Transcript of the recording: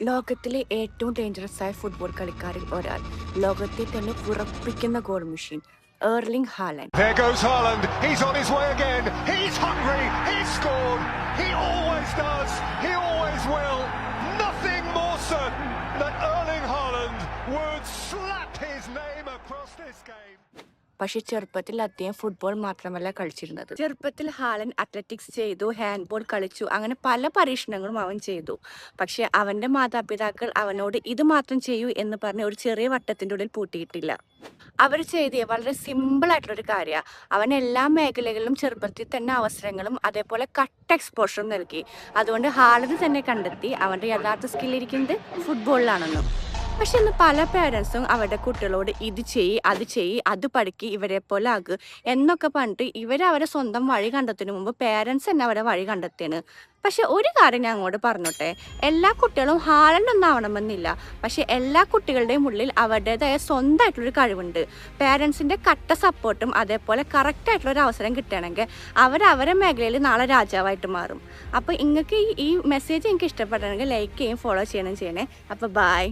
ലോകത്തിലെ ഏറ്റവും ഡേഞ്ചറസ് ആയ ഫുട്ബോൾ കളിക്കാരിൽ ഒരാൾ, ലോകത്തെ തന്നെ വിറപ്പിക്കുന്ന goal machine Erling Haaland. There goes Haaland. He's on his way again. He's hungry. He's scored. He always does. He always will. Nothing more certain than Erling Haaland would slap his name across this game. പക്ഷെ ചെറുപ്പത്തിൽ അദ്ദേഹം football മാത്രമല്ല കളിച്ചിരുന്നത്. ചെറുപ്പത്തിൽ Haaland athletics ചെയ്തു, handball കളിച്ചു, അങ്ങനെ പല പരീക്ഷണങ്ങളും അവൻ ചെയ്തു. പക്ഷെ അവന്റെ മാതാപിതാക്കൾ അവനോട് ഇത് മാത്രം ചെയ്യൂ എന്ന് പറഞ്ഞ് ഒരു ചെറിയ വട്ടത്തിൻ്റെ ഉള്ളിൽ പൂട്ടിയിട്ടില്ല. അവർ ചെയ്ത വളരെ സിമ്പിൾ ആയിട്ടുള്ളൊരു കാര്യമാണ്. അവൻ എല്ലാ മേഖലകളിലും ചെറുപ്പത്തിൽ തന്നെ അവസരങ്ങളും അതേപോലെ കട്ട് എക്സ്പോഷറും നൽകി. അതുകൊണ്ട് ഹാലൻഡ് തന്നെ കണ്ടെത്തി അവൻ്റെ യഥാർത്ഥ സ്കില്ലിരിക്കുന്നത് ഫുട്ബോളിലാണെന്നും. പക്ഷെ ഇന്ന് പല പേരൻസും അവരുടെ കുട്ടികളോട് ഇത് ചെയ്യ് അത് പഠിക്ക്, ഇവരെ പോലെ ആകുക എന്നൊക്കെ പറഞ്ഞിട്ട് അവരെ സ്വന്തം വഴി കണ്ടെത്തുന്നതിന് മുമ്പ് പേരൻസ് തന്നെ അവരെ വഴി കണ്ടെത്തിയാണ്. പക്ഷെ ഒരു കാര്യം ഞാൻ അങ്ങോട്ട് പറഞ്ഞോട്ടെ, എല്ലാ കുട്ടികളും ഹാലൻഡ് ഒന്നും ആവണമെന്നില്ല. പക്ഷെ എല്ലാ കുട്ടികളുടെയും ഉള്ളിൽ അവരുടേതായ സ്വന്തമായിട്ടുള്ളൊരു കഴിവുണ്ട്. പേരൻസിൻ്റെ കട്ട സപ്പോർട്ടും അതേപോലെ കറക്റ്റായിട്ടുള്ളൊരു അവസരം കിട്ടുകയാണെങ്കിൽ അവരെ മേഖലയിൽ നാളെ രാജാവായിട്ട് മാറും. അപ്പോൾ നിങ്ങൾക്ക് ഈ മെസ്സേജ് എനിക്ക് ഇഷ്ടപ്പെടണമെങ്കിൽ ലൈക്ക് ചെയ്യും, ഫോളോ ചെയ്യണേ. അപ്പോൾ ബൈ.